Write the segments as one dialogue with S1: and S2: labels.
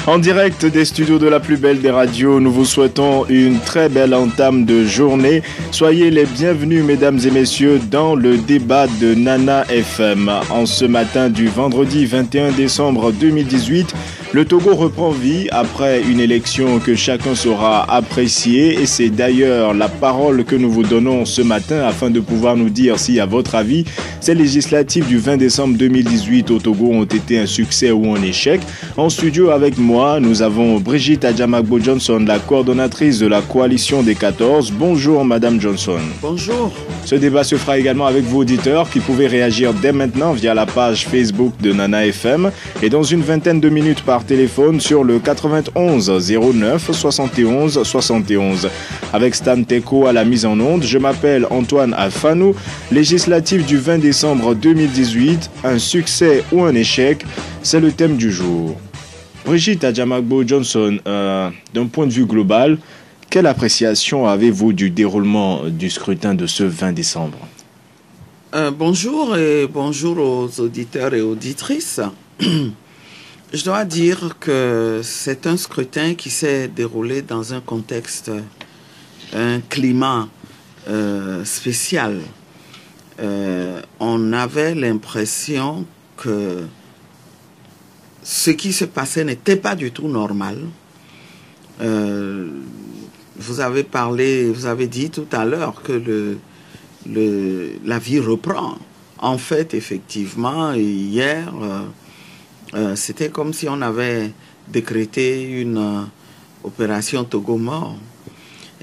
S1: En direct des studios de la plus belle des radios, nous vous souhaitons une très belle entame de journée. Soyez les bienvenus, mesdames et messieurs, dans le débat de Nana FM. En ce matin du vendredi 21 décembre 2018, le Togo reprend vie après une élection que chacun saura apprécier. Et c'est d'ailleurs la parole que nous vous donnons ce matin afin de pouvoir nous dire si, à votre avis, ces législatives du 20 décembre 2018 au Togo ont été un succès ou un échec. En studio avec moi, nous avons Brigitte Adjamagbo Johnson, la coordonnatrice de la coalition des 14. Bonjour Madame Johnson.
S2: Bonjour.
S1: Ce débat se fera également avec vos auditeurs qui pouvaient réagir dès maintenant via la page Facebook de Nana FM et dans une vingtaine de minutes par téléphone sur le 91 09 71 71. Avec Stan Teko à la mise en onde, je m'appelle Antoine Afanou. Législative du 20 décembre 2018, un succès ou un échec, c'est le thème du jour. Brigitte Adjamagbo Johnson, d'un point de vue global, quelle appréciation avez-vous du déroulement du scrutin de ce 20 décembre?
S2: Bonjour et bonjour aux auditeurs et auditrices. Je dois dire que c'est un scrutin qui s'est déroulé dans un contexte, un climat spécial. On avait l'impression que ce qui se passait n'était pas du tout normal. Vous avez parlé, vous avez dit tout à l'heure que la vie reprend. En fait, effectivement, hier, c'était comme si on avait décrété une opération Togo mort.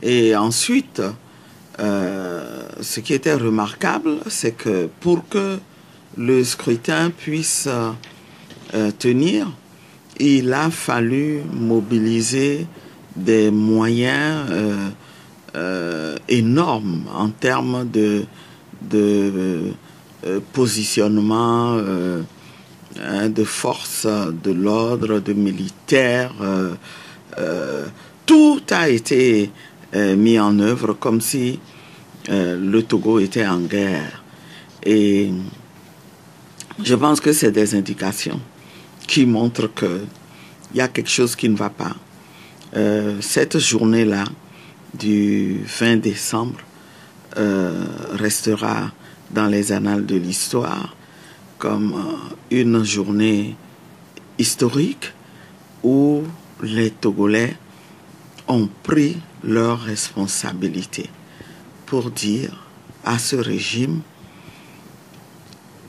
S2: Et ensuite, ce qui était remarquable, c'est que pour que le scrutin puisse tenir, il a fallu mobiliser des moyens énormes en termes de positionnement de forces de l'ordre, de militaires. Tout a été mis en œuvre comme si le Togo était en guerre. Et je pense que c'est des indications qui montrent qu'il y a quelque chose qui ne va pas. Cette journée-là, du 20 décembre, restera dans les annales de l'histoire comme une journée historique où les Togolais ont pris leurs responsabilités pour dire à ce régime,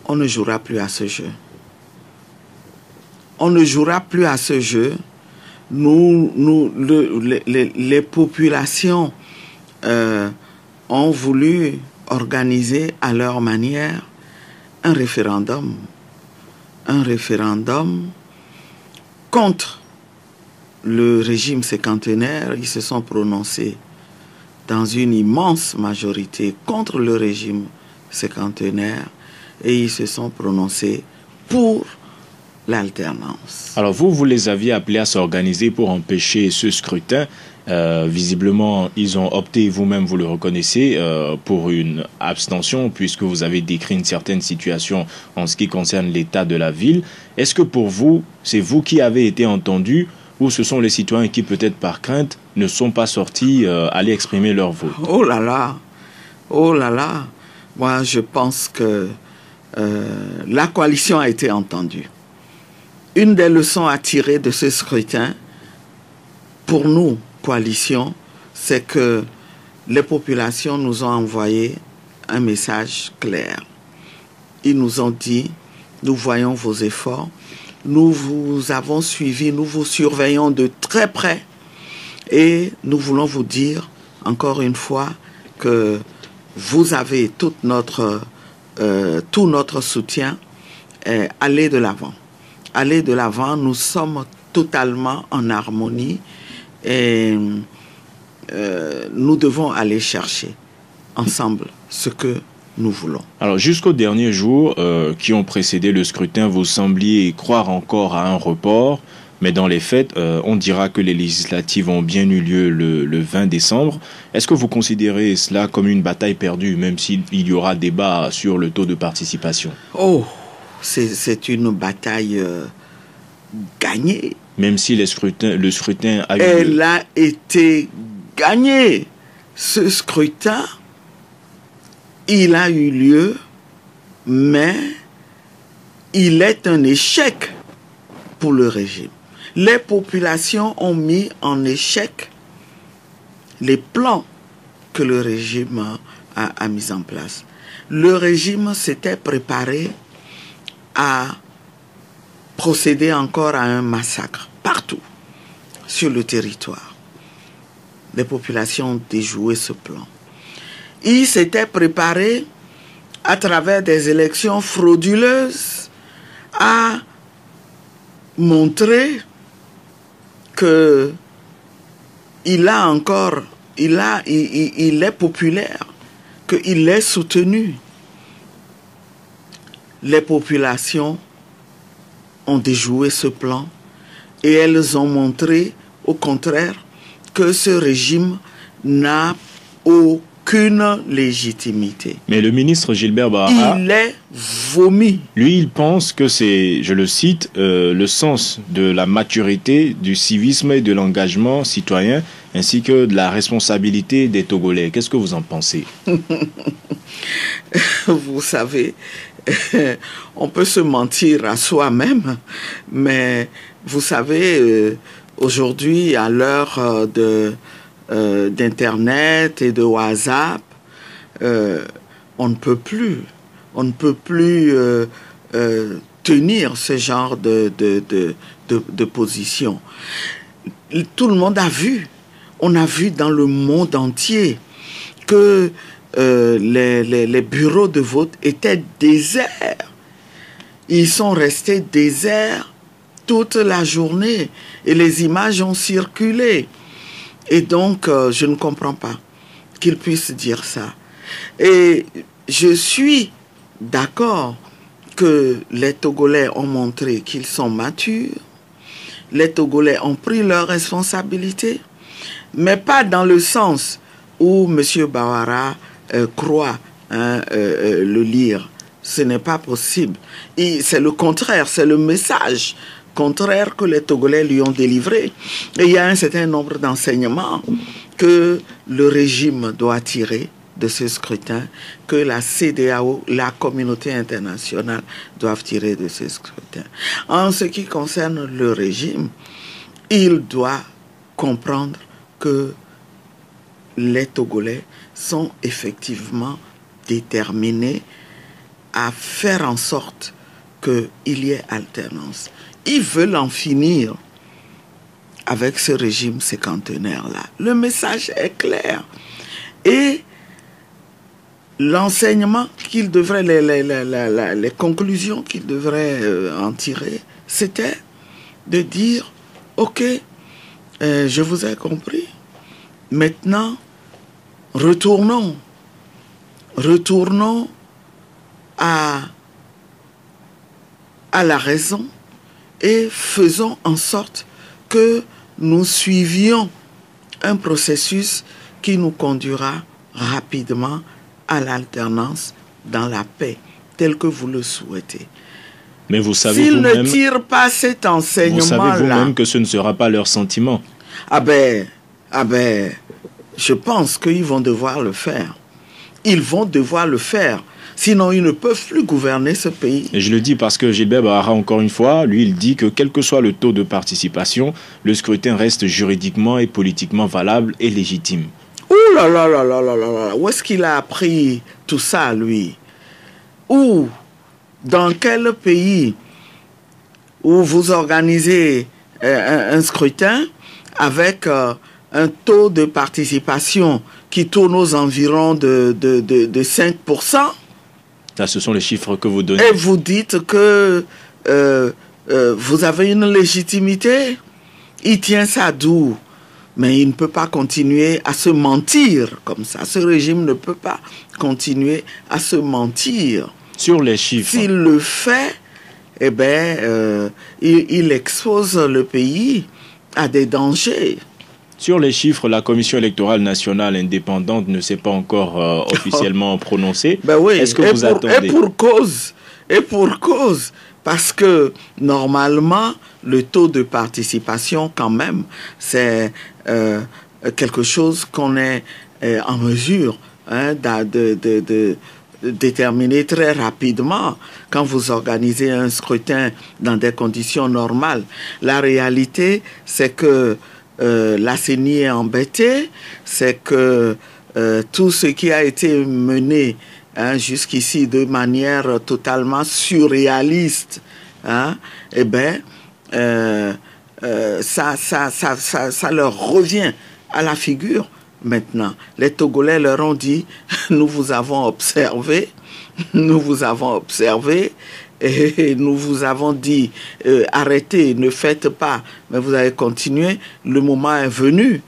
S2: on ne jouera plus à ce jeu. On ne jouera plus à ce jeu. Les populations ont voulu organiser à leur manière un référendum contre le régime séquentenaire. Ils se sont prononcés dans une immense majorité contre le régime séquentenaire et ils se sont prononcés pour l'alternance.
S1: Alors vous les aviez appelés à s'organiser pour empêcher ce scrutin. Visiblement, ils ont opté, vous-même vous le reconnaissez, pour une abstention puisque vous avez décrit une certaine situation en ce qui concerne l'état de la ville. Est-ce que pour vous, c'est vous qui avez été entendu ou ce sont les citoyens qui, peut-être par crainte, ne sont pas sortis aller exprimer leur vote?
S2: Oh là là, oh là là. Moi, je pense que la coalition a été entendue. Une des leçons à tirer de ce scrutin, pour nous, coalition, c'est que les populations nous ont envoyé un message clair. Ils nous ont dit, nous voyons vos efforts, nous vous avons suivi, nous vous surveillons de très près et nous voulons vous dire encore une fois que vous avez tout notre soutien. Allez de l'avant. Aller de l'avant, nous sommes totalement en harmonie et nous devons aller chercher ensemble ce que nous voulons.
S1: Alors jusqu'aux derniers jours qui ont précédé le scrutin, vous sembliez croire encore à un report, mais dans les faits, on dira que les législatives ont bien eu lieu le 20 décembre. Est-ce que vous considérez cela comme une bataille perdue, même s'il y aura débat sur le taux de participation?
S2: Oh, c'est une bataille gagnée.
S1: Même si le scrutin a eu
S2: Elle
S1: lieu.
S2: a été gagnée. Ce scrutin, il a eu lieu, mais il est un échec pour le régime. Les populations ont mis en échec les plans que le régime a mis en place. Le régime s'était préparé à procéder encore à un massacre partout sur le territoire. Les populations ont déjoué ce plan. Il s'était préparé à travers des élections frauduleuses à montrer que il est populaire, qu'il est soutenu. Les populations ont déjoué ce plan et elles ont montré, au contraire, que ce régime n'a aucune légitimité.
S1: Mais le ministre Gilbert Bahara,
S2: Il est vomi.
S1: lui, il pense que c'est, je le cite, le sens de la maturité, du civisme et de l'engagement citoyen, ainsi que de la responsabilité des Togolais. Qu'est-ce que vous en pensez?
S2: Vous savez, on peut se mentir à soi-même, mais vous savez, aujourd'hui, à l'heure d'Internet et de WhatsApp, on ne peut plus tenir ce genre de position. Tout le monde a vu, on a vu dans le monde entier que les bureaux de vote étaient déserts. Ils sont restés déserts toute la journée et les images ont circulé. Et donc, je ne comprends pas qu'ils puissent dire ça. Et je suis d'accord que les Togolais ont montré qu'ils sont matures. Les Togolais ont pris leurs responsabilités, mais pas dans le sens où M. Bahara croit le lire. Ce n'est pas possible. C'est le contraire, c'est le message contraire que les Togolais lui ont délivré. Et il y a un certain nombre d'enseignements que le régime doit tirer de ce scrutin, que la CEDEAO, la communauté internationale doivent tirer de ce scrutin. En ce qui concerne le régime, il doit comprendre que les Togolais sont effectivement déterminés à faire en sorte qu'il y ait alternance. Ils veulent en finir avec ce régime séquentenaire-là. Le message est clair. Et l'enseignement qu'ils devraient, les conclusions qu'ils devraient en tirer, c'était de dire, ok, je vous ai compris, maintenant, retournons à la raison et faisons en sorte que nous suivions un processus qui nous conduira rapidement à l'alternance dans la paix, telle que vous le souhaitez.
S1: Mais vous savez
S2: S'ils ne
S1: vous-même,
S2: tirent pas cet enseignement-là...
S1: Vous savez vous-même que ce ne sera pas leur sentiment.
S2: Ah ben, je pense qu'ils vont devoir le faire. Ils vont devoir le faire. Sinon, ils ne peuvent plus gouverner ce pays.
S1: Et je le dis parce que Gilbert Bahara, encore une fois, lui, il dit que quel que soit le taux de participation, le scrutin reste juridiquement et politiquement valable et légitime.
S2: Ouh là là là là là là, où est-ce qu'il a appris tout ça, lui? Où? Dans quel pays où vous organisez un scrutin avec un taux de participation qui tourne aux environs de 5%?
S1: Ça, ce sont les chiffres que vous donnez.
S2: Et vous dites que vous avez une légitimité? Il tient ça d'où? Mais il ne peut pas continuer à se mentir comme ça. Ce régime ne peut pas continuer à se mentir.
S1: Sur les chiffres.
S2: S'il le fait, eh ben, il expose le pays à des dangers.
S1: Sur les chiffres, la Commission électorale nationale indépendante ne s'est pas encore officiellement prononcée.
S2: Ben oui.
S1: Est-ce que vous attendez?
S2: Et pour cause. Parce que, normalement, le taux de participation, quand même, c'est quelque chose qu'on est en mesure de déterminer très rapidement quand vous organisez un scrutin dans des conditions normales. La réalité, c'est que la CENI est embêtée, c'est que tout ce qui a été mené jusqu'ici de manière totalement surréaliste, eh bien, ça leur revient à la figure. Maintenant, les Togolais leur ont dit, nous vous avons observé et nous vous avons dit, arrêtez, ne faites pas, mais vous avez continué. Le moment est venu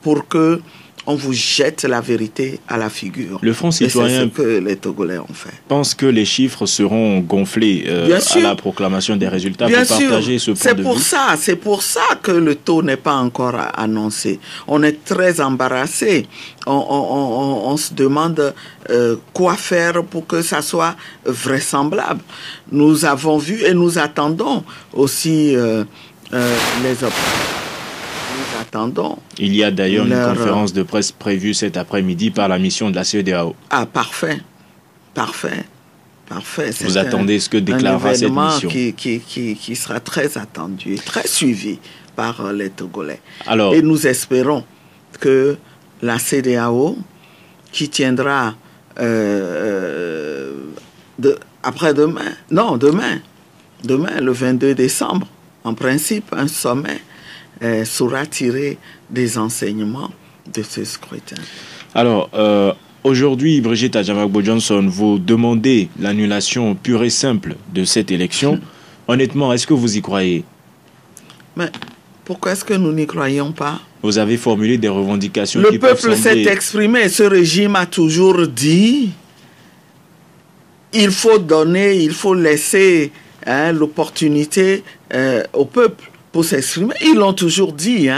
S2: pour que on vous jette la vérité à la figure.
S1: Le Front citoyen,
S2: c'est ce que les Togolais ont fait.
S1: Pense que les chiffres seront gonflés à la proclamation des résultats.
S2: Bien
S1: pour
S2: sûr.
S1: Partager ce point de vue.
S2: C'est pour ça que le taux n'est pas encore annoncé. On est très embarrassé. On se demande quoi faire pour que ça soit vraisemblable. Nous avons vu et nous attendons aussi les options. Nous attendons.
S1: Il y a d'ailleurs une conférence de presse prévue cet après-midi par la mission de la CEDEAO.
S2: Ah, parfait.
S1: Vous attendez ce que déclarera cette mission
S2: qui sera très attendu, très suivi par les Togolais.
S1: Alors,
S2: et nous espérons que la CEDEAO, qui tiendra demain, le 22 décembre, en principe, un sommet, saura tirer des enseignements de ce scrutin.
S1: Alors, aujourd'hui, Brigitte Adjamagbo-Johnson, vous demandez l'annulation pure et simple de cette élection. Honnêtement, est-ce que vous y croyez?
S2: Mais pourquoi est-ce que nous n'y croyons pas?
S1: Vous avez formulé des revendications
S2: qui
S1: peuvent
S2: sembler... Le peuple s'est exprimé. Ce régime a toujours dit il faut laisser l'opportunité au peuple pour s'exprimer. Ils l'ont toujours dit.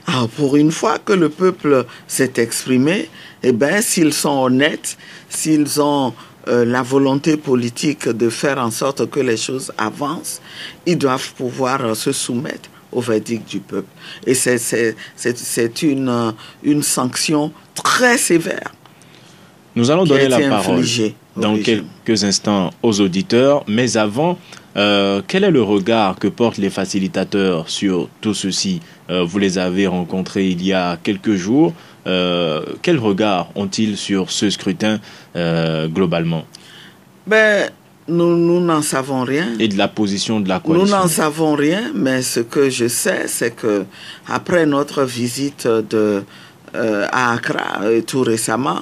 S2: Alors, pour une fois que le peuple s'est exprimé, eh bien, s'ils sont honnêtes, s'ils ont la volonté politique de faire en sorte que les choses avancent, ils doivent pouvoir se soumettre au verdict du peuple. Et c'est une sanction très sévère.
S1: Nous allons donner la parole dans quelques instants aux auditeurs, mais avant, quel est le regard que portent les facilitateurs sur tout ceci? Vous les avez rencontrés il y a quelques jours. Quel regard ont-ils sur ce scrutin globalement?
S2: Nous n'en savons rien.
S1: Et de la position de la coalition?
S2: Nous n'en savons rien, mais ce que je sais, c'est que après notre visite à Accra tout récemment,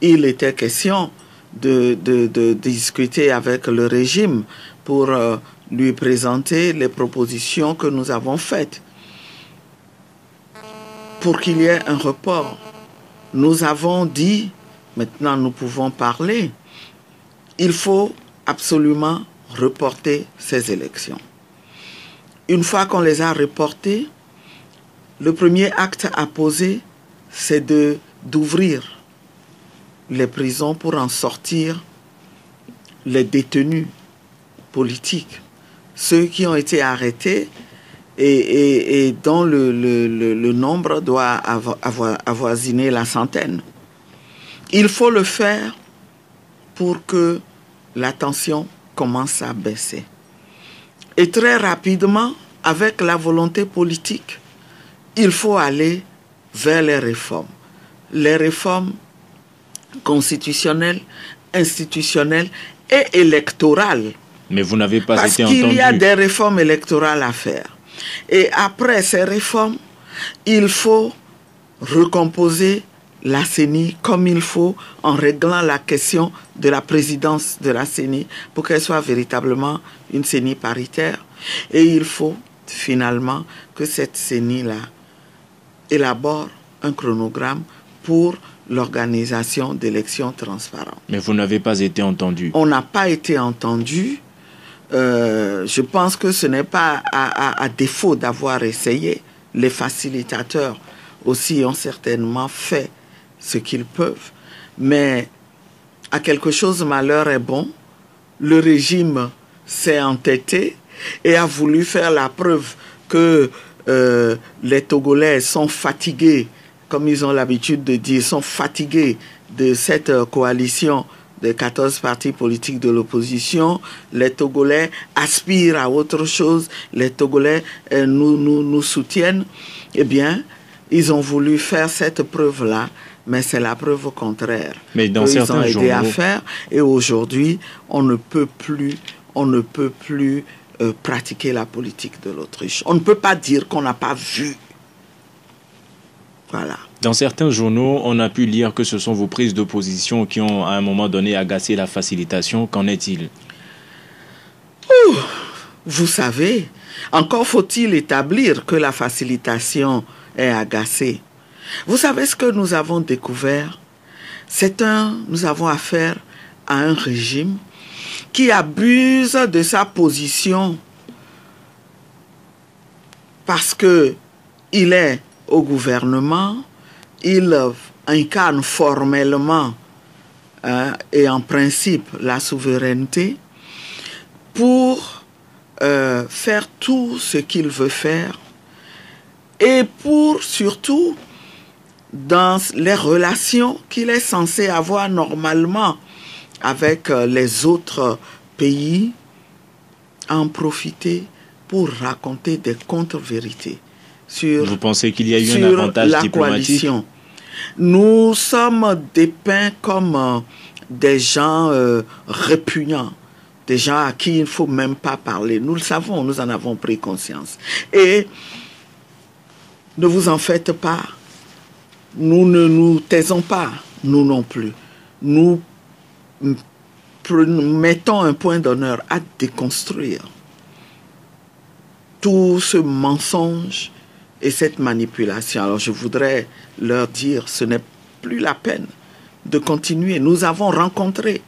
S2: il était question de discuter avec le régime pour lui présenter les propositions que nous avons faites pour qu'il y ait un report. Nous avons dit, maintenant nous pouvons parler, il faut absolument reporter ces élections. Une fois qu'on les a reportées, le premier acte à poser, c'est d'ouvrir les prisons pour en sortir les détenus politiques, ceux qui ont été arrêtés et dont le nombre doit avoisiner la centaine. Il faut le faire pour que la tension commence à baisser. Et très rapidement, avec la volonté politique, il faut aller vers les réformes. Les réformes constitutionnelles, institutionnelles et électorales.
S1: Mais vous n'avez pas été entendu.
S2: Parce qu'il y a des réformes électorales à faire. Et après ces réformes, il faut recomposer la CENI comme il faut en réglant la question de la présidence de la CENI pour qu'elle soit véritablement une CENI paritaire. Et il faut finalement que cette CENI-là élabore un chronogramme pour l'organisation d'élections transparentes.
S1: Mais vous n'avez pas été entendu.
S2: On n'a pas été entendu. Je pense que ce n'est pas à défaut d'avoir essayé. Les facilitateurs aussi ont certainement fait ce qu'ils peuvent. Mais à quelque chose, malheur est bon. Le régime s'est entêté et a voulu faire la preuve que les Togolais sont fatigués, comme ils ont l'habitude de dire, sont fatigués de cette coalition des 14 partis politiques de l'opposition. Les Togolais aspirent à autre chose, les Togolais nous soutiennent. Eh bien, ils ont voulu faire cette preuve-là, mais c'est la preuve contraire qu'ils ont aidé à faire. Et aujourd'hui, on ne peut plus pratiquer la politique de l'Autriche. On ne peut pas dire qu'on n'a pas vu. Voilà.
S1: Dans certains journaux, on a pu lire que ce sont vos prises de position qui ont à un moment donné agacé la facilitation. Qu'en est-il?
S2: Vous savez, encore faut-il établir que la facilitation est agacée. Vous savez ce que nous avons découvert? Nous avons affaire à un régime qui abuse de sa position parce que il est au gouvernement, il incarne formellement et en principe la souveraineté pour faire tout ce qu'il veut faire et pour surtout dans les relations qu'il est censé avoir normalement avec les autres pays, en profiter pour raconter des contre-vérités sur,
S1: vous pensez qu'il y a eu un avantage
S2: la
S1: diplomatique?
S2: Coalition. Nous sommes dépeints comme des gens répugnants, des gens à qui il ne faut même pas parler. Nous le savons, nous en avons pris conscience. Et ne vous en faites pas. Nous ne nous taisons pas, nous non plus. Nous mettons un point d'honneur à déconstruire tout ce mensonge et cette manipulation. Alors je voudrais leur dire, ce n'est plus la peine de continuer. Nous avons rencontré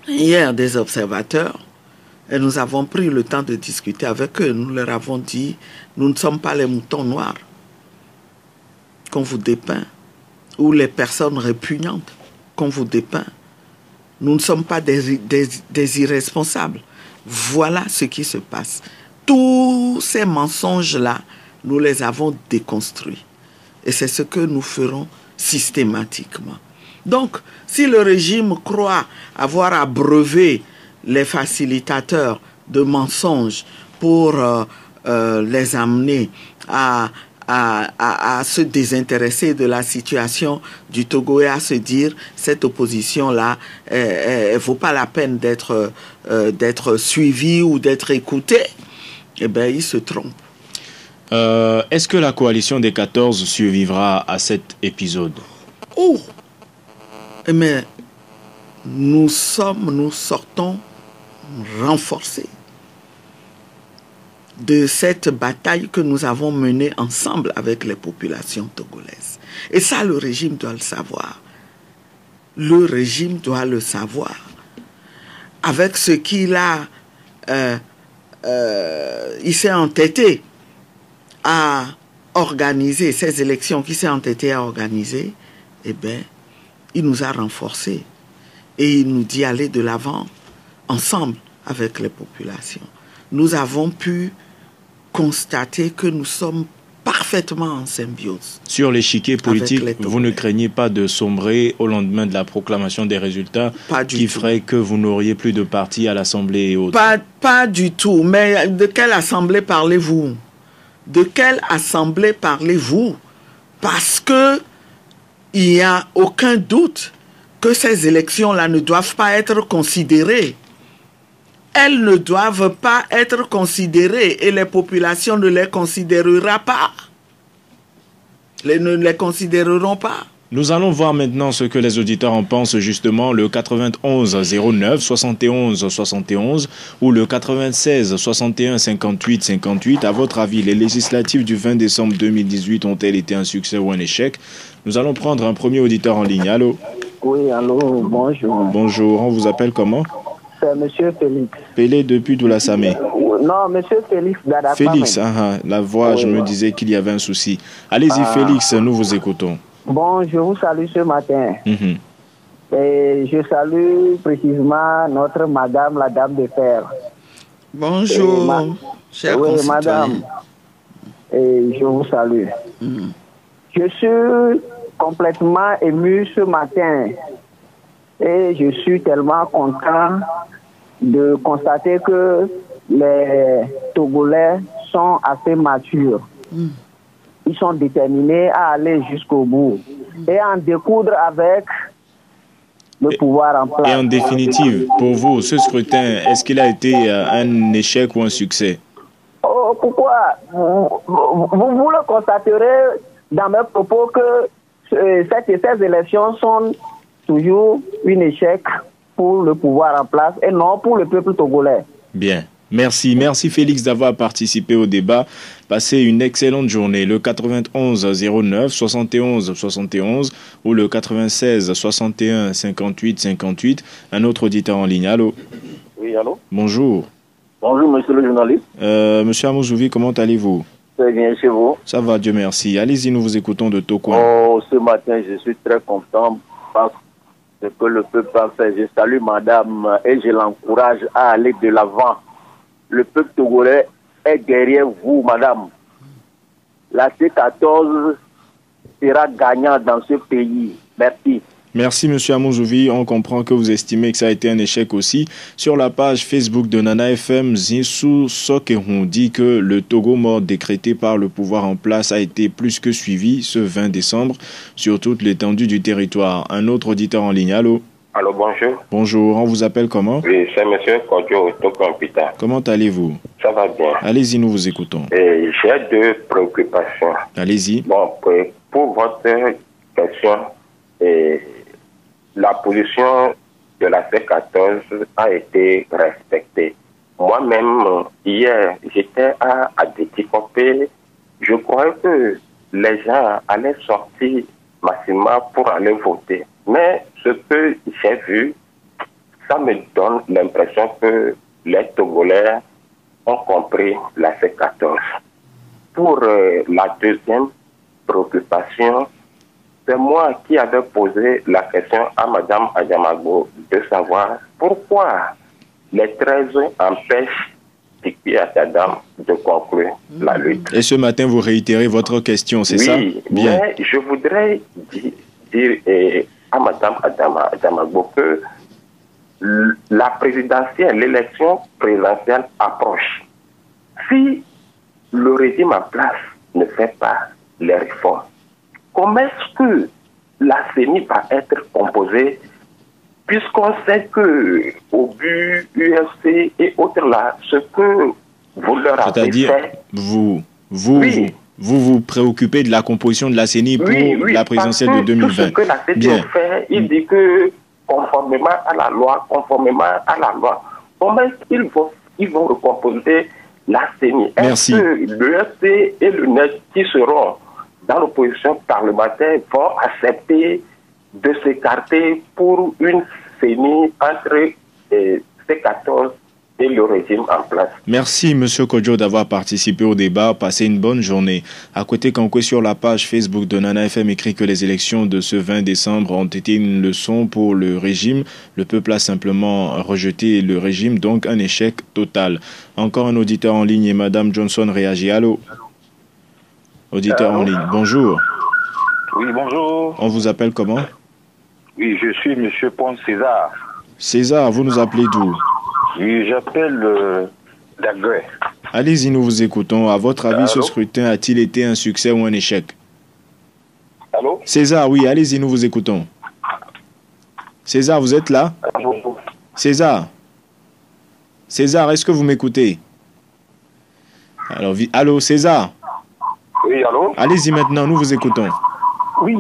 S2: hier des observateurs et nous avons pris le temps de discuter avec eux. Nous leur avons dit, nous ne sommes pas les moutons noirs qu'on vous dépeint ou les personnes répugnantes qu'on vous dépeint. Nous ne sommes pas des irresponsables. Voilà ce qui se passe. Tous ces mensonges-là, nous les avons déconstruits. Et c'est ce que nous ferons systématiquement. Donc, si le régime croit avoir abreuvé les facilitateurs de mensonges pour les amener à se désintéresser de la situation du Togo et à se dire cette opposition-là ne vaut pas la peine d'être suivie ou d'être écoutée, eh bien, il se trompe.
S1: Est-ce que la coalition des 14 survivra à cet épisode?
S2: Mais nous sortons renforcés de cette bataille que nous avons menée ensemble avec les populations togolaises. Et ça, le régime doit le savoir. Le régime doit le savoir. Avec ce qu'il a, il s'est entêté à organiser, ces élections qu'il s'est entêté à organiser, eh bien, il nous a renforcés. Et il nous dit aller de l'avant, ensemble avec les populations. Nous avons pu constater que nous sommes parfaitement en symbiose.
S1: Sur l'échiquier politique, vous ne craignez pas de sombrer au lendemain de la proclamation des résultats qui ferait que vous n'auriez plus de parti à l'Assemblée et autres?
S2: Pas du tout. Mais de quelle Assemblée parlez-vous? De quelle Assemblée parlez-vous? Parce que il n'y a aucun doute que ces élections-là ne doivent pas être considérées. Elles ne doivent pas être considérées et les populations ne les considéreront pas. Ne les considéreront pas.
S1: Nous allons voir maintenant ce que les auditeurs en pensent justement, le 91 09 71 71 ou le 96 61 58 58. À votre avis, les législatives du 20 décembre 2018 ont-elles été un succès ou un échec? Nous allons prendre un premier auditeur en ligne. Allô?
S3: Oui, allô, bonjour.
S1: Bonjour, on vous appelle comment?
S3: C'est Monsieur Félix.
S1: Pelé depuis Doula-Samé.
S3: Non, Monsieur Félix Dada.
S1: Félix, la voix, oui, je me disais qu'il y avait un souci. Allez-y, Félix, nous vous écoutons.
S3: Bon, je vous salue ce matin. Et je salue précisément notre madame, la dame de fer.
S2: Bonjour, chers
S3: oui,
S2: concitoyens.
S3: madame. Et je vous salue. Je suis complètement ému ce matin. Et je suis tellement content de constater que les Togolais sont assez matures. Ils sont déterminés à aller jusqu'au bout et à en découdre avec le pouvoir en place.
S1: Et en définitive, pour vous, ce scrutin, est-ce qu'il a été un échec ou un succès?
S3: Oh, pourquoi vous le constaterez dans mes propos que ces élections sont toujours un échec pour le pouvoir en place et non pour le peuple togolais.
S1: Bien. Merci. Merci Félix d'avoir participé au débat. Passez une excellente journée. Le 91 09 71 71 ou le 96 61 58 58. Un autre auditeur en ligne. Allô?
S4: Oui, allô?
S1: Bonjour.
S4: Bonjour, monsieur le journaliste.
S1: Monsieur Amoussouvi, comment allez-vous?
S4: Très bien, chez vous?
S1: Ça va, Dieu merci. Allez-y, nous vous écoutons de Tokouan.
S4: Oh, ce matin, je suis très content parce que le peuple a fait. Je salue madame et je l'encourage à aller de l'avant. Le peuple togolais est derrière vous, madame. La C14 sera gagnante dans ce pays. Merci.
S1: Merci, monsieur Amoussouvi. On comprend que vous estimez que ça a été un échec aussi. Sur la page Facebook de Nana FM, Zinsou Sokerun dit que le Togo mort décrété par le pouvoir en place a été plus que suivi ce 20 décembre sur toute l'étendue du territoire. Un autre auditeur en ligne. Allô?
S5: Allô, bonjour.
S1: Bonjour, on vous appelle comment?
S5: Oui, c'est monsieur Kodjo Tokompita.
S1: Comment allez-vous?
S5: Ça va bien.
S1: Allez-y, nous vous écoutons.
S5: Et j'ai deux préoccupations.
S1: Allez-y.
S5: Bon, pour votre question, la position de la C14 a été respectée. Moi-même, hier, j'étais à Adétikopé. Je croyais que les gens allaient sortir massivement pour aller voter. Mais ce que j'ai vu, ça me donne l'impression que les Togolais ont compris la C14. Pour la deuxième préoccupation, c'est moi qui avais posé la question à Mme Adjamago de savoir pourquoi les 13 empêchent Tikpi Atadam de conclure la lutte.
S1: Et ce matin, vous réitérez votre question, c'est ça?
S5: Oui, mais je voudrais dire à Mme Adjamago que la présidentielle, l'élection présidentielle approche. Si le régime en place ne fait pas les réformes, comment est-ce que la CENI va être composée, puisqu'on sait que au but, UFC et autres là, ce que vous leur avez fait...
S1: C'est-à-dire, vous vous préoccupez de la composition de la CENI pour la présidentielle de 2020.
S5: Tout ce que la CENI fait, il dit que conformément à la loi, comment est-ce qu'ils vont recomposer la CENI?
S1: Merci.
S5: Est-ce que l'UFC et le NET qui seront dans l'opposition parlementaire vont accepter de s'écarter pour une CENI entre C14 et le régime en place?
S1: Merci, M. Kodjo, d'avoir participé au débat. Passez une bonne journée. À côté, Kankwe, sur la page Facebook de Nana FM, écrit que les élections de ce 20 décembre ont été une leçon pour le régime. Le peuple a simplement rejeté le régime, donc un échec total. Encore un auditeur en ligne et Mme Johnson réagit. Allô? Auditeur en ligne, bonjour.
S6: Oui, bonjour.
S1: On vous appelle comment?
S6: Oui, je suis M. Ponce César.
S1: César, vous nous appelez d'où?
S6: Oui, j'appelle d'Agré.
S1: Allez-y, nous vous écoutons. À votre avis, ce scrutin a-t-il été un succès ou un échec?
S6: Allô?
S1: César, oui, allez-y, nous vous écoutons. César, vous êtes là? César? César, est-ce que vous m'écoutez? Alors, allô, César?
S6: Oui, allô?
S1: Allez-y maintenant, nous vous écoutons.
S6: Oui,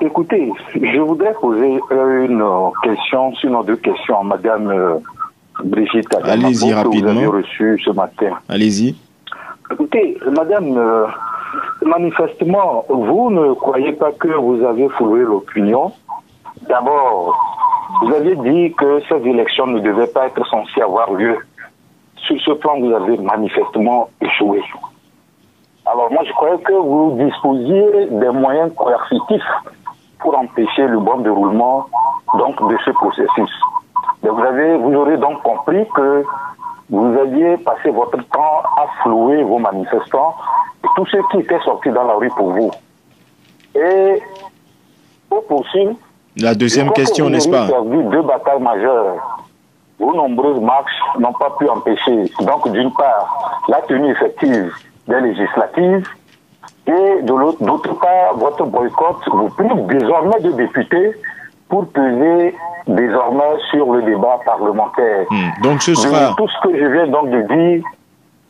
S6: écoutez, je voudrais poser une question, sinon deux questions à Madame Brigitte Adjamago,
S1: allez-y rapidement.
S6: Que vous avez reçue ce matin.
S1: Allez-y.
S6: Écoutez, Madame, manifestement, vous ne croyez pas que vous avez foulé l'opinion. D'abord, vous aviez dit que ces élections ne devaient pas être censées avoir lieu. Sur ce plan, vous avez manifestement échoué. Alors moi, je croyais que vous disposiez des moyens coercitifs pour empêcher le bon déroulement donc de ce processus. Et vous aurez donc compris que vous aviez passé votre temps à flouer vos manifestants et tous ceux qui étaient sortis dans la rue pour vous. Et pour poursuivre,
S1: la deuxième question, n'est-ce pas?
S6: Vous avez perdu 2 batailles majeures. Vos nombreuses marches n'ont pas pu empêcher, donc d'une part, la tenue effective des législatives, et d'autre part, votre boycott vous prive désormais de députés pour peser désormais sur le débat parlementaire.
S1: Donc ce sera...
S6: Tout ce que je viens donc de dire,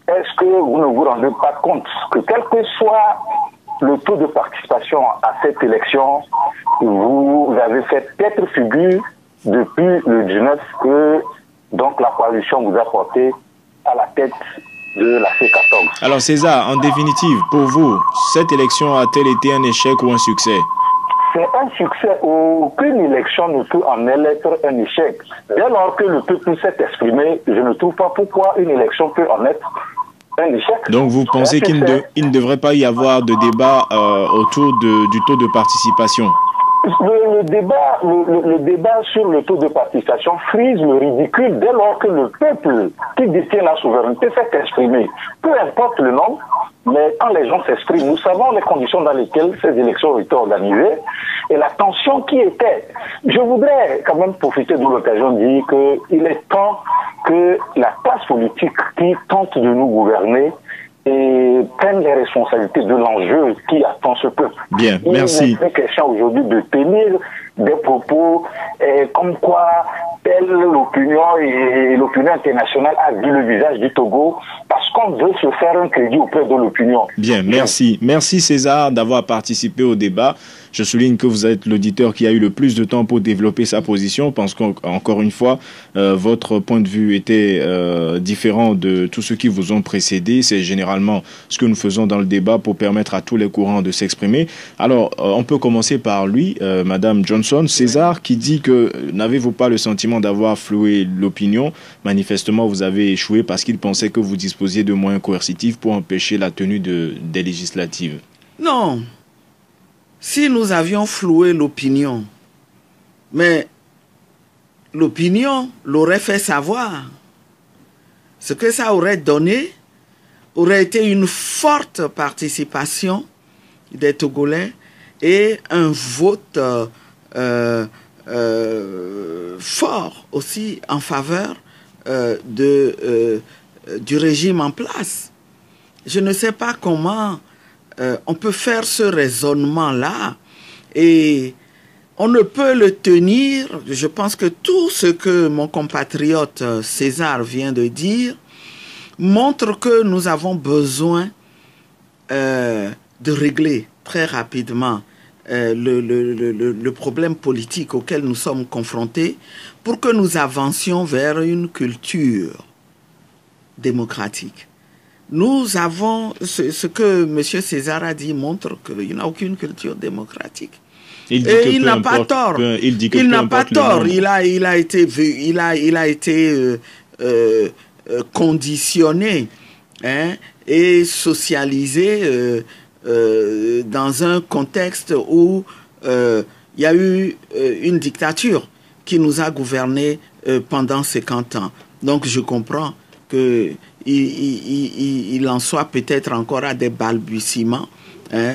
S6: est-ce que vous ne vous rendez pas compte que quel que soit le taux de participation à cette élection, vous avez fait tête figure depuis le 19 que donc la coalition vous a porté à la tête de la C14.
S1: Alors César, en définitive, pour vous, cette élection a-t-elle été un échec ou un succès?
S6: C'est un succès. Aucune élection ne peut en être un échec. Dès lors que le peuple s'est exprimé, je ne trouve pas pourquoi une élection peut en être un échec.
S1: Donc vous pensez qu'il ne devrait pas y avoir de débat autour du taux de participation?
S6: Le débat sur le taux de participation frise le ridicule dès lors que le peuple qui détient la souveraineté s'est exprimé. Peu importe le nombre, mais quand les gens s'expriment, nous savons les conditions dans lesquelles ces élections ont été organisées et la tension qui était. Je voudrais quand même profiter de l'occasion de dire qu'il est temps que la classe politique qui tente de nous gouverner et prennent les responsabilités de l'enjeu qui attend ce peuple.
S1: Bien, merci.
S6: Il est question aujourd'hui de tenir des propos comme quoi l'opinion et l'opinion internationale a vu le visage du Togo parce qu'on veut se faire un crédit auprès de l'opinion.
S1: Bien, merci. Merci César d'avoir participé au débat. Je souligne que vous êtes l'auditeur qui a eu le plus de temps pour développer sa position parce qu'encore une fois, votre point de vue était différent de tous ceux qui vous ont précédé. C'est généralement ce que nous faisons dans le débat pour permettre à tous les courants de s'exprimer. Alors, on peut commencer par lui, Madame Johnson. César qui dit que n'avez-vous pas le sentiment d'avoir floué l'opinion? Manifestement, vous avez échoué parce qu'il pensait que vous disposiez de moyens coercitifs pour empêcher la tenue des législatives.
S2: Non. Si nous avions floué l'opinion, mais l'opinion l'aurait fait savoir, ce que ça aurait donné aurait été une forte participation des Togolais et un vote fort aussi en faveur du régime en place. Je ne sais pas comment on peut faire ce raisonnement-là et on ne peut le tenir. Je pense que tout ce que mon compatriote César vient de dire montre que nous avons besoin de régler très rapidement le problème politique auquel nous sommes confrontés pour que nous avancions vers une culture démocratique. Nous avons, ce que M. César a dit montre qu'il n'y a aucune culture démocratique.
S1: Il
S2: n'a pas tort. Il n'a pas tort. Il a été conditionné et socialisé dans un contexte où il y a eu une dictature qui nous a gouvernés pendant 50 ans. Donc je comprends qu'il en soit peut-être encore à des balbutiements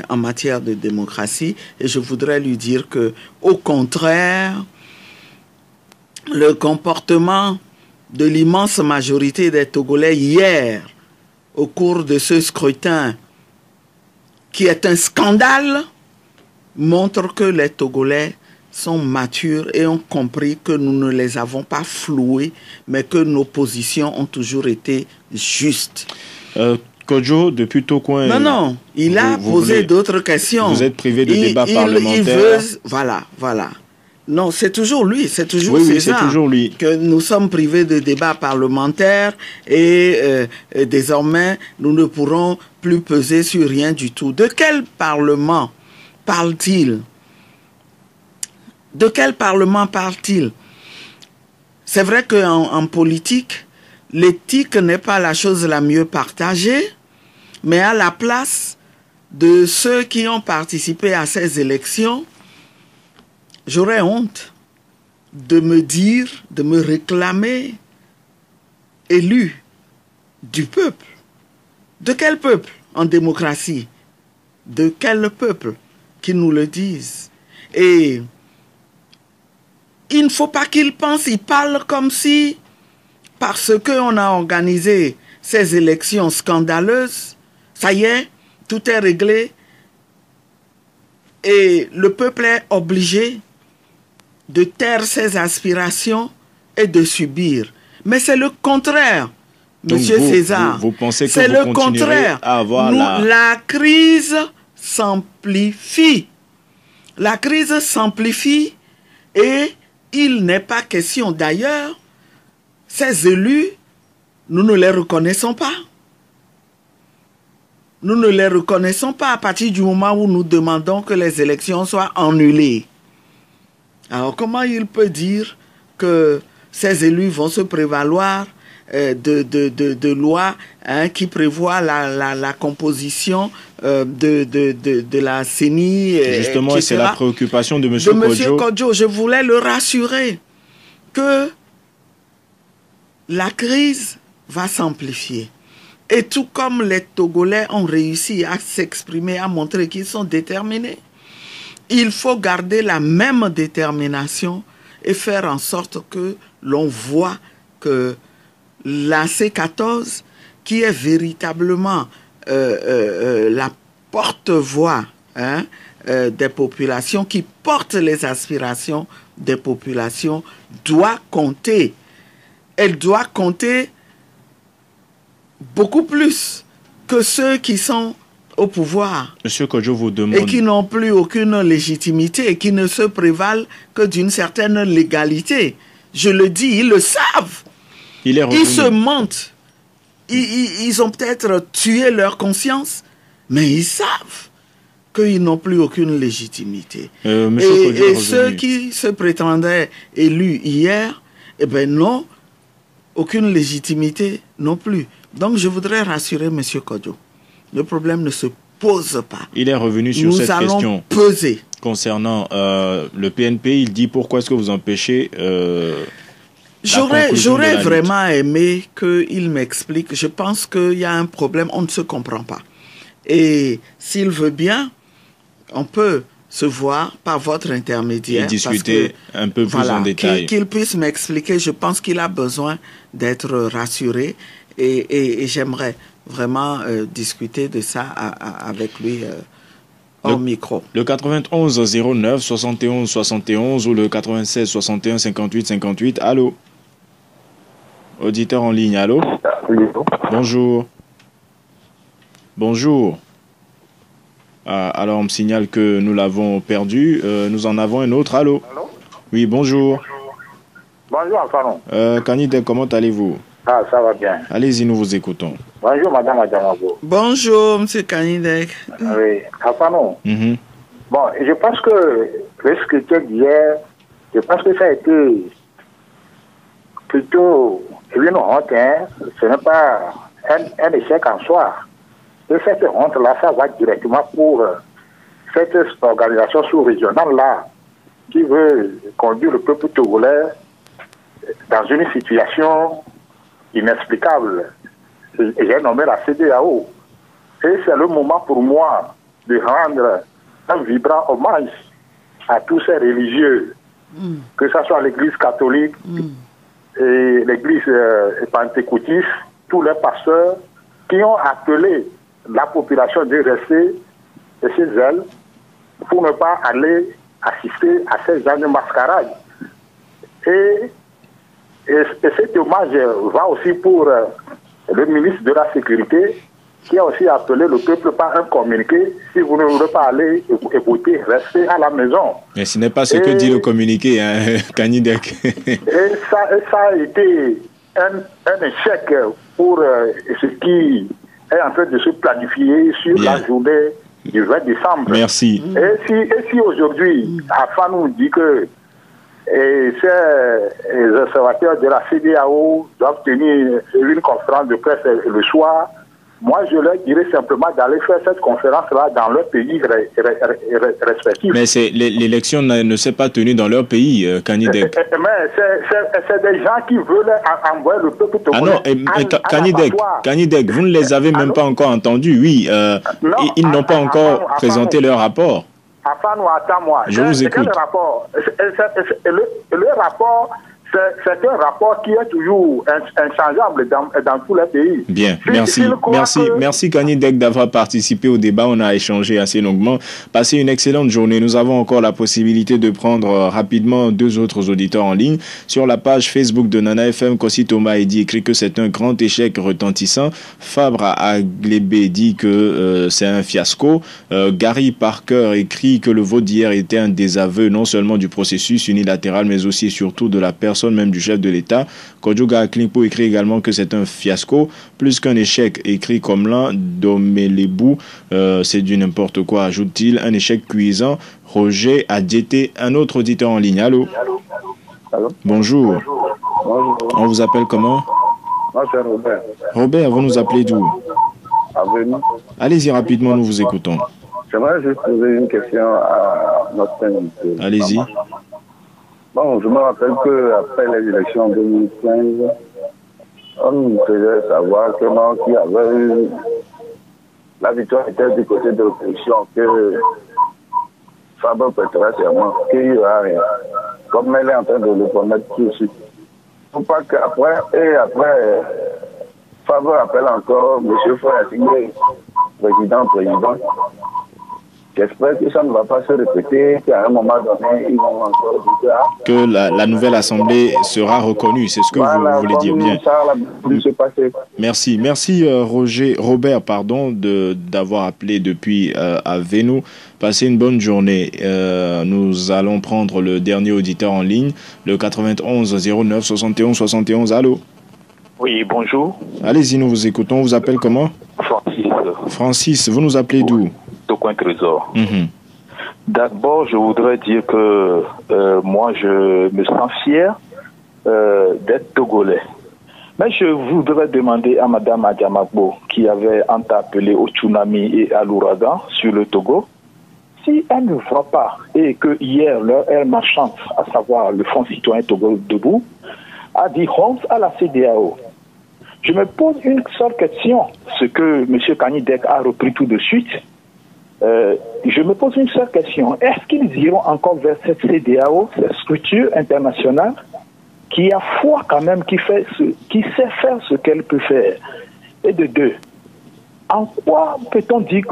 S2: en matière de démocratie. Et je voudrais lui dire que, au contraire, le comportement de l'immense majorité des Togolais hier, au cours de ce scrutin, qui est un scandale, montre que les Togolais sont matures et ont compris que nous ne les avons pas floués, mais que nos positions ont toujours été justes.
S1: Kodjo, depuis Tocoin...
S2: Non, il a posé d'autres questions.
S1: Vous êtes privé de débat parlementaire.
S2: Voilà. Non, c'est toujours lui, c'est toujours
S1: oui, c'est toujours lui.
S2: Que nous sommes privés de débat parlementaire et désormais, nous ne pourrons plus peser sur rien du tout. De quel parlement parle-t-il? De quel parlement parle-t-il? C'est vrai qu'en politique, l'éthique n'est pas la chose la mieux partagée, mais à la place de ceux qui ont participé à ces élections, j'aurais honte de me dire, de me réclamer élu du peuple. De quel peuple en démocratie? De quel peuple? Qu'ils nous le disent. Et il ne faut pas qu'ils pensent, ils parlent comme si, parce qu'on a organisé ces élections scandaleuses, ça y est, tout est réglé et le peuple est obligé de taire ses aspirations et de subir. Mais c'est le contraire, Monsieur César.
S1: Vous pensez que
S2: c'est
S1: vous
S2: le contraire.
S1: À avoir
S2: la crise s'amplifie. La crise s'amplifie et il n'est pas question. D'ailleurs, ces élus, nous ne les reconnaissons pas. Nous ne les reconnaissons pas à partir du moment où nous demandons que les élections soient annulées. Alors, comment il peut dire que ces élus vont se prévaloir de lois qui prévoient la composition de la CENI.
S1: Justement, c'est la préoccupation de M. Kodjo.
S2: De M. Kodjo, je voulais le rassurer que la crise va s'amplifier. Et tout comme les Togolais ont réussi à s'exprimer, à montrer qu'ils sont déterminés, il faut garder la même détermination et faire en sorte que l'on voit que la C14, qui est véritablement la porte-voix des populations, qui porte les aspirations des populations, doit compter. Elle doit compter beaucoup plus que ceux qui sont au pouvoir.
S1: Monsieur Kodjo vous demande...
S2: Et qui n'ont plus aucune légitimité et qui ne se prévalent que d'une certaine légalité. Je le dis, ils le savent. Ils se mentent. Ils ont peut-être tué leur conscience, mais ils savent qu'ils n'ont plus aucune légitimité. Et ceux qui se prétendaient élus hier, eh bien non, aucune légitimité non plus. Donc je voudrais rassurer M. Kodjo. Le problème ne se pose pas.
S1: Il est revenu sur cette question.
S2: Nous allons peser.
S1: Concernant le PNP, il dit pourquoi est-ce que vous empêchez...
S2: J'aurais vraiment aimé qu'il m'explique. Je pense qu'il y a un problème, on ne se comprend pas. Et s'il veut bien, on peut se voir par votre intermédiaire.
S1: Et discuter un peu plus en détail.
S2: Qu'il puisse m'expliquer. Je pense qu'il a besoin d'être rassuré. Et j'aimerais vraiment discuter de ça avec lui au micro.
S1: Le 91 09 71 71 ou le 96 61 58 58. Allô? Auditeur en ligne, allô? Bonjour. Bonjour. Alors on me signale que nous l'avons perdu. Nous en avons un autre. Allô?
S7: Allô?
S1: Oui, bonjour.
S7: Bonjour, Alphano.
S1: Kanide, comment allez-vous?
S7: Ah, ça va bien.
S1: Allez-y, nous vous écoutons.
S7: Bonjour, madame Adjamabo.
S2: Bonjour, monsieur Kanidek.
S7: Oui, Alphano. Bon, je pense que le scrutin d'hier, je pense que ça a été plutôt une honte, hein. Ce n'est pas un échec en soi. Et cette honte-là, ça va directement pour cette organisation sous-régionale-là qui veut conduire le peuple togolais dans une situation inexplicable. J'ai nommé la CEDEAO. Et c'est le moment pour moi de rendre un vibrant hommage à tous ces religieux, que ce soit l'Église catholique et l'Église pentecôtiste, tous les pasteurs qui ont appelé la population de rester chez elle pour ne pas aller assister à ces gens de mascarade. Et cet hommage va aussi pour le ministre de la Sécurité qui a aussi appelé le peuple par un communiqué. Si vous ne voulez pas aller écouter, restez à la maison.
S1: Mais ce n'est pas ce que dit le communiqué, hein, Kanidek.
S7: Et ça a été un échec pour ce qui est en train de se planifier sur la journée du 20 décembre.
S1: Merci.
S7: Et si aujourd'hui, Afan nous dit que ces observateurs de la CEDEAO doivent tenir une conférence de presse le soir, moi je leur dirais simplement d'aller faire cette conférence-là dans leur pays respectif.
S1: Mais l'élection ne s'est pas tenue dans leur pays, Kanidek.
S7: Mais c'est des gens qui veulent envoyer le peuple togolais.
S1: Ah non, Kanidek, vous ne les avez même pas encore entendus, oui. Non, ils n'ont pas encore présenté leur rapport.
S7: Attends-moi.
S1: Je vous écoute.
S7: Quel rapport? Le rapport, c'est un rapport qui est toujours inchangeable dans tous les pays.
S1: Bien, merci Kanidek d'avoir participé au débat. On a échangé assez longuement. Passez une excellente journée. Nous avons encore la possibilité de prendre rapidement 2 autres auditeurs en ligne. Sur la page Facebook de Nana FM, Kossi Thomas dit écrit que c'est un grand échec retentissant. Fabre Aglébé dit que c'est un fiasco. Gary Parker écrit que le vote d'hier était un désaveu non seulement du processus unilatéral mais aussi et surtout de la personne même du chef de l'État. Kodjouga Aklimpo écrit également que c'est un fiasco, plus qu'un échec, écrit comme l'un Domelebou, c'est du n'importe quoi, ajoute-t-il, un échec cuisant. Roger Adjete, un autre auditeur en ligne. Allô?
S8: Allô?
S1: Bonjour.
S8: Bonjour.
S1: On vous appelle comment?
S8: Moi, c'est Robert.
S1: Robert, vous nous appelez d'où?
S8: Avenue.
S1: Allez-y rapidement, nous vous écoutons.
S8: J'aimerais juste poser une question à notre invité.
S1: Allez-y.
S8: Bon, je me rappelle qu'après les élections 2015, on nous faisait savoir que non, qu'il y avait eu la victoire était du côté de l'opposition, que Fabre prêtera serment, qu'il n'y aura rien. Comme elle est en train de le promettre tout de suite. Il ne faut pas qu'après, Fabre appelle encore M. Foyasigné, président. J'espère que ça ne va pas se répéter, qu'à un moment donné, ils vont encore dire
S1: que la nouvelle assemblée sera reconnue. C'est ce que vous voulez dire. Bien. Merci Robert, d'avoir appelé depuis Aveno. Passez une bonne journée. Nous allons prendre le dernier auditeur en ligne, le 91 09 71 71. Allô?
S9: Oui, bonjour.
S1: Allez-y, nous vous écoutons. On vous appelle comment? Francis, vous nous appelez d'où?
S9: Au coin Trésor. D'abord, je voudrais dire que moi, je me sens fier d'être togolais. Mais je voudrais demander à Mme Adjamagbo, qui avait interpellé au tsunami et à l'ouragan sur le Togo, si elle ne voit pas et que hier, leur aile marchande, à savoir le Fonds citoyen Togo debout, a dit honte à la CEDEAO. Je me pose une seule question, ce que M. Kanidek a repris tout de suite. Je me pose une seule question. Est-ce qu'ils iront encore vers cette CEDEAO, cette structure internationale, qui a foi quand même, qui sait faire ce qu'elle peut faire? Et de deux, en quoi peut-on dire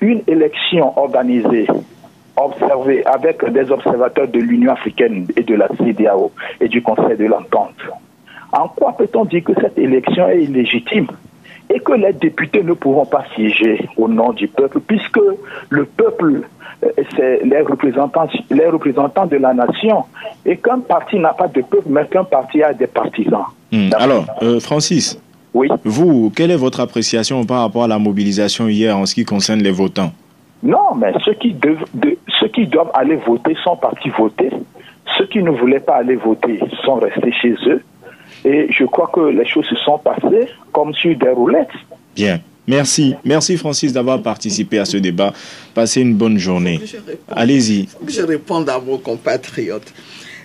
S9: qu'une élection organisée, observée avec des observateurs de l'Union africaine et de la CEDEAO et du Conseil de l'Entente, en quoi peut-on dire que cette élection est illégitime et que les députés ne pourront pas siéger au nom du peuple, puisque le peuple, c'est les représentants de la nation, et qu'un parti n'a pas de peuple, mais qu'un parti a des partisans.
S1: Alors, Francis,
S9: oui.
S1: Vous, quelle est votre appréciation par rapport à la mobilisation hier en ce qui concerne les votants?
S9: Non, mais ceux qui doivent aller voter sont partis voter. Ceux qui ne voulaient pas aller voter sont restés chez eux. Et je crois que les choses se sont passées comme sur des roulettes.
S1: Bien. Merci. Merci Francis d'avoir participé à ce débat. Passez une bonne journée. Allez-y.
S2: Je réponds à vos compatriotes.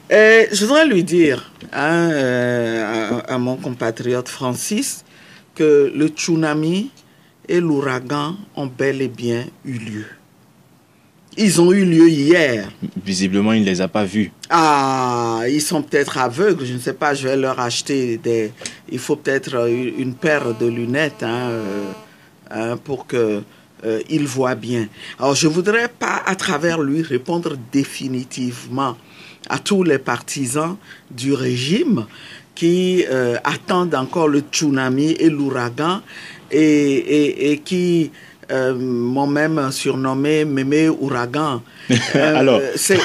S2: Je voudrais lui dire à mon compatriote Francis que le tsunami et l'ouragan ont bel et bien eu lieu. Ils ont eu lieu hier.
S1: Visiblement, il ne les a pas vus.
S2: Ah, ils sont peut-être aveugles, je ne sais pas, je vais leur acheter des... Il faut peut-être une paire de lunettes pour qu'ils voient bien. Alors, je ne voudrais pas, à travers lui, répondre définitivement à tous les partisans du régime qui attendent encore le tsunami et l'ouragan et qui... m'ont même surnommé Mémé Ouragan.
S1: Alors,
S2: c'est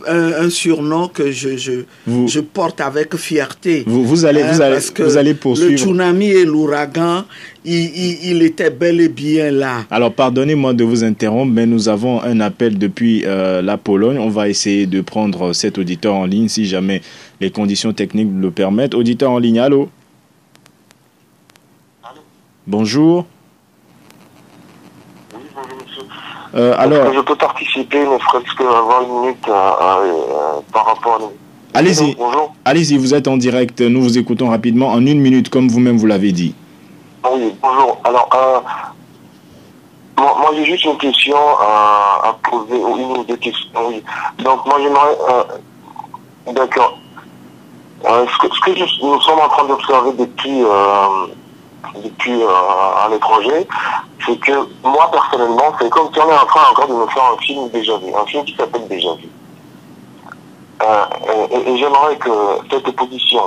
S2: un surnom que je porte avec fierté.
S1: Vous allez poursuivre.
S2: Le tsunami et l'ouragan, il était bel et bien là.
S1: Alors, pardonnez-moi de vous interrompre, mais nous avons un appel depuis la Pologne. On va essayer de prendre cet auditeur en ligne si jamais les conditions techniques le permettent. Auditeur en ligne, allô? Bonjour.
S10: Oui, bonjour monsieur. Alors, je peux participer, ne serait-ce qu'avoir une minute par rapport à...
S1: Allez-y.
S10: Bonjour.
S1: Allez-y, vous êtes en direct. Nous vous écoutons rapidement en 1 minute, comme vous-même vous l'avez dit.
S10: Oui, bonjour. Alors, moi j'ai juste une question à poser, ou une ou deux questions. Oui. Donc, moi j'aimerais... D'accord. Ce que nous sommes en train d'observer depuis à l'étranger, c'est que moi personnellement, c'est comme si on est en train encore de me faire un film déjà vu, un film qui s'appelle Déjà vu. Et j'aimerais que cette opposition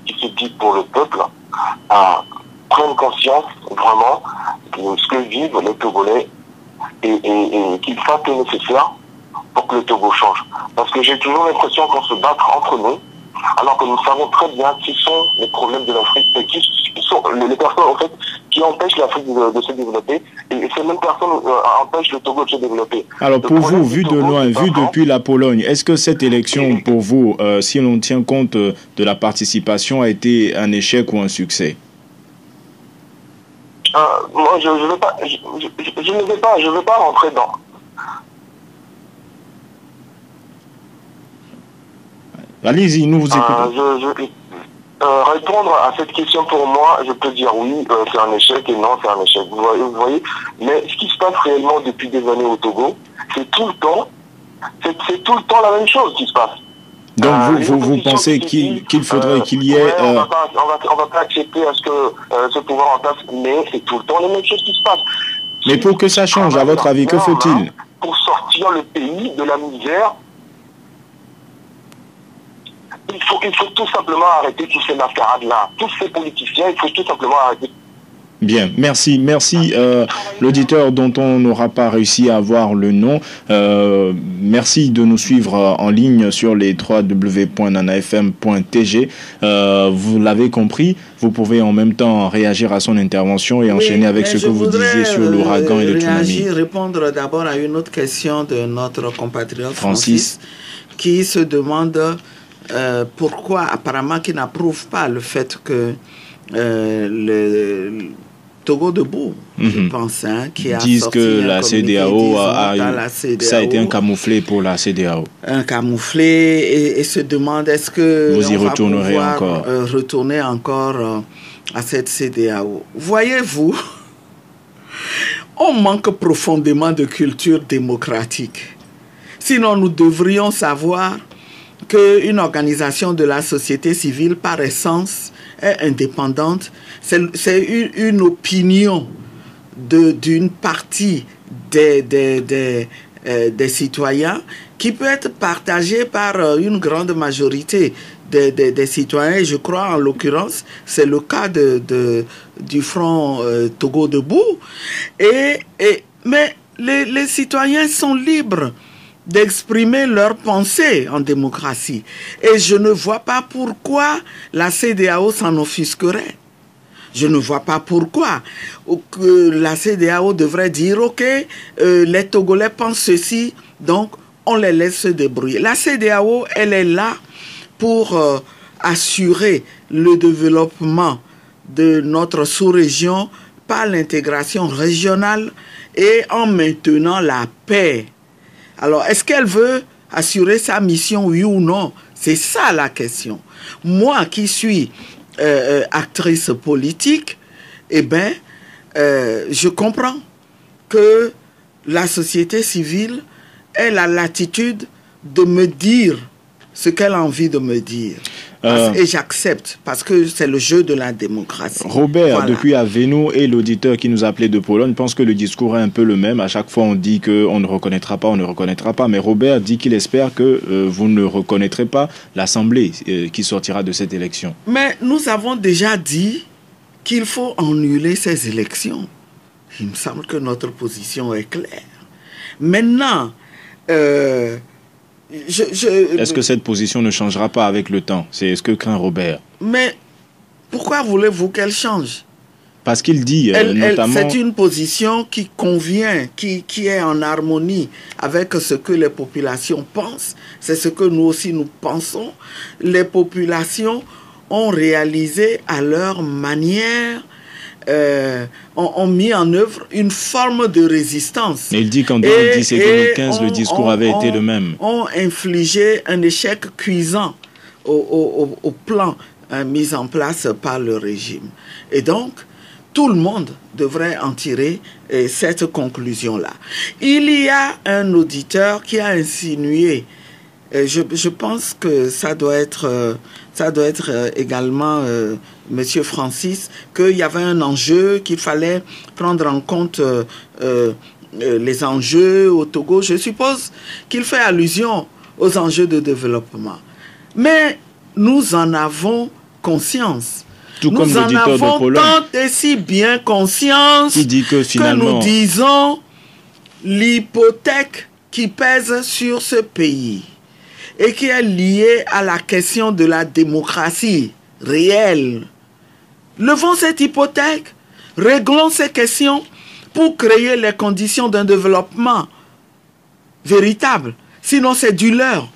S10: qui se dit pour le peuple prenne conscience vraiment de ce que vivent les Togolais et qu'ils fassent le nécessaire pour que le Togo change. Parce que j'ai toujours l'impression qu'on se bat entre nous, alors que nous savons très bien qui sont les problèmes de l'Afrique, et qui sont les personnes en fait qui empêchent l'Afrique de se développer, et ces mêmes personnes empêchent le Togo de se développer.
S1: Alors pour vous, vu de loin, vu depuis la Pologne, est-ce que cette élection pour vous, si l'on tient compte de la participation, a été un échec ou un succès?
S10: Moi je ne vais pas rentrer dans...
S1: Allez-y, nous vous écoutons.
S10: Répondre à cette question pour moi, je peux dire oui, c'est un échec et non, c'est un échec. Vous voyez, mais ce qui se passe réellement depuis des années au Togo, c'est tout le temps la même chose qui se passe.
S1: Donc vous pensez qu'il faudrait qu'il y ait...
S10: Ouais, on va pas accepter à ce que ce pouvoir en place, mais c'est tout le temps les mêmes choses qui se passent.
S1: Mais pour que ça change, à votre avis, que faut-il?
S10: Pour sortir le pays de la misère, il faut tout simplement arrêter toutes ces mascarades-là. Tous ces politiciens, il faut tout simplement arrêter.
S1: Bien, merci. L'auditeur dont on n'aura pas réussi à avoir le nom, merci de nous suivre en ligne sur les www.nanafm.tg. Vous l'avez compris, vous pouvez en même temps réagir à son intervention et enchaîner avec ce que vous disiez sur l'ouragan et le tsunami.
S2: Répondre d'abord à une autre question de notre compatriote Francis qui se demande pourquoi apparemment qui n'approuve pas le fait que le Togo debout, je pense, qui a
S1: disent
S2: sorti
S1: que la CEDEAO ça a été un camouflet pour la CEDEAO.
S2: Un camouflet et se demande est-ce que
S1: vous y retournerez encore
S2: retourner encore à cette CEDEAO. Voyez-vous, on manque profondément de culture démocratique. Sinon, nous devrions savoir qu'une organisation de la société civile, par essence, est indépendante. C'est une opinion d'une partie des citoyens qui peut être partagée par une grande majorité des citoyens. Je crois, en l'occurrence, c'est le cas du Front Togo Debout. Mais les citoyens sont libres d'exprimer leurs pensées en démocratie. Et je ne vois pas pourquoi la CEDEAO s'en offusquerait. Je ne vois pas pourquoi que la CEDEAO devrait dire « Ok, les Togolais pensent ceci, donc on les laisse se débrouiller ». La CEDEAO, elle est là pour assurer le développement de notre sous-région par l'intégration régionale et en maintenant la paix. Alors, est-ce qu'elle veut assurer sa mission, oui ou non? C'est ça la question. Moi qui suis actrice politique, eh bien, je comprends que la société civile ait la latitude de me dire ce qu'elle a envie de me dire. Et j'accepte, parce que c'est le jeu de la démocratie.
S1: Robert, voilà. Depuis Aveno, et l'auditeur qui nous appelait de Pologne, pense que le discours est un peu le même. À chaque fois, on dit qu'on ne reconnaîtra pas, on ne reconnaîtra pas. Mais Robert dit qu'il espère que vous ne reconnaîtrez pas l'Assemblée qui sortira de cette élection.
S2: Mais nous avons déjà dit qu'il faut annuler ces élections. Il me semble que notre position est claire. Maintenant...
S1: Est-ce que cette position ne changera pas avec le temps? C'est ce que craint Robert.
S2: Mais pourquoi voulez-vous qu'elle change?
S1: Parce qu'il dit notamment...
S2: C'est une position qui convient, qui est en harmonie avec ce que les populations pensent. C'est ce que nous aussi nous pensons. Les populations ont réalisé à leur manière ont mis en œuvre une forme de résistance.
S1: Mais il dit qu'en 2010 et 2015, le discours avait été le même.
S2: Ont infligé un échec cuisant au plan mis en place par le régime. Et donc, tout le monde devrait en tirer cette conclusion-là. Il y a un auditeur qui a insinué, je pense que ça doit être également Monsieur Francis, qu'il y avait un enjeu, qu'il fallait prendre en compte les enjeux au Togo. Je suppose qu'il fait allusion aux enjeux de développement. Mais nous en avons conscience.
S1: Tout comme
S2: nous en avons tant et si bien conscience
S1: qui dit que, finalement,
S2: nous disons l'hypothèque qui pèse sur ce pays et qui est liée à la question de la démocratie réelle. Levons cette hypothèque, réglons ces questions pour créer les conditions d'un développement véritable. Sinon, c'est du leurre.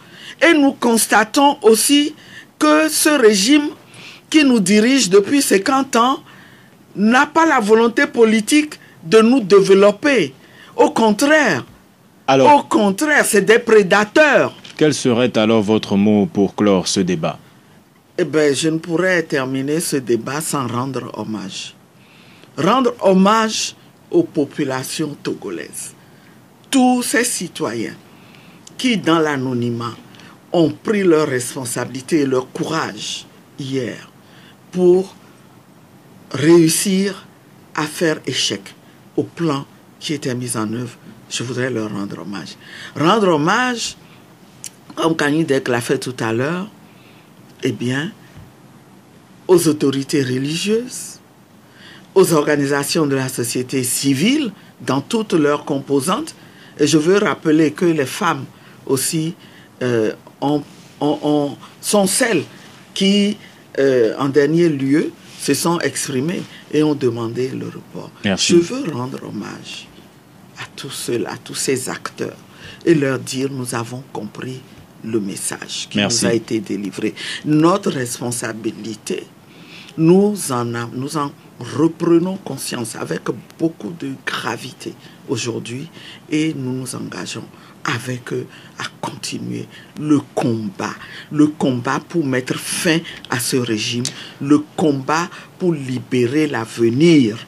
S2: Et nous constatons aussi que ce régime qui nous dirige depuis 50 ans n'a pas la volonté politique de nous développer. Au contraire, c'est des prédateurs.
S1: Quel serait alors votre mot pour clore ce débat?
S2: Eh bien, je ne pourrais terminer ce débat sans rendre hommage. Rendre hommage aux populations togolaises. Tous ces citoyens qui, dans l'anonymat, ont pris leurs responsabilités et leur courage hier pour réussir à faire échec au plan qui était mis en œuvre. Je voudrais leur rendre hommage. Rendre hommage, comme Kanidek l'a fait tout à l'heure, eh bien, aux autorités religieuses, aux organisations de la société civile, dans toutes leurs composantes. Et je veux rappeler que les femmes aussi sont celles qui, en dernier lieu, se sont exprimées et ont demandé le report.
S1: Merci.
S2: Je veux rendre hommage à tous ceux-là, à tous ces acteurs, et leur dire: nous avons compris le message qui nous a été délivré. Notre responsabilité, nous en reprenons conscience avec beaucoup de gravité aujourd'hui, et nous nous engageons avec eux à continuer le combat pour mettre fin à ce régime, le combat pour libérer l'avenir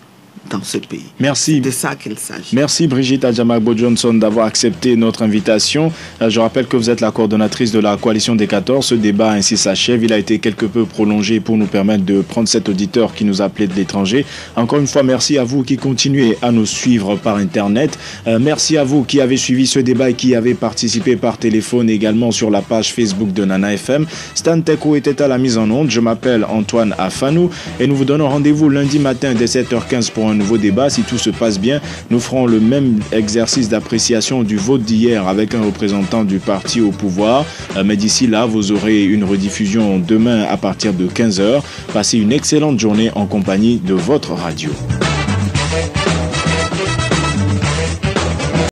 S2: dans ce pays.
S1: Merci.
S2: C'est de ça qu'il s'agit.
S1: Merci Brigitte Adjamagbo-Johnson d'avoir accepté notre invitation. Je rappelle que vous êtes la coordonnatrice de la coalition des 14. Ce débat ainsi s'achève. Il a été quelque peu prolongé pour nous permettre de prendre cet auditeur qui nous appelait de l'étranger. Encore une fois, merci à vous qui continuez à nous suivre par Internet. Merci à vous qui avez suivi ce débat et qui avez participé par téléphone également sur la page Facebook de Nana FM. Stan Teko était à la mise en onde. Je m'appelle Antoine Afanou et nous vous donnons rendez-vous lundi matin dès 7h15 pour un nouveau débat. Si tout se passe bien, nous ferons le même exercice d'appréciation du vote d'hier avec un représentant du parti au pouvoir. Mais d'ici là, vous aurez une rediffusion demain à partir de 15h. Passez une excellente journée en compagnie de votre radio.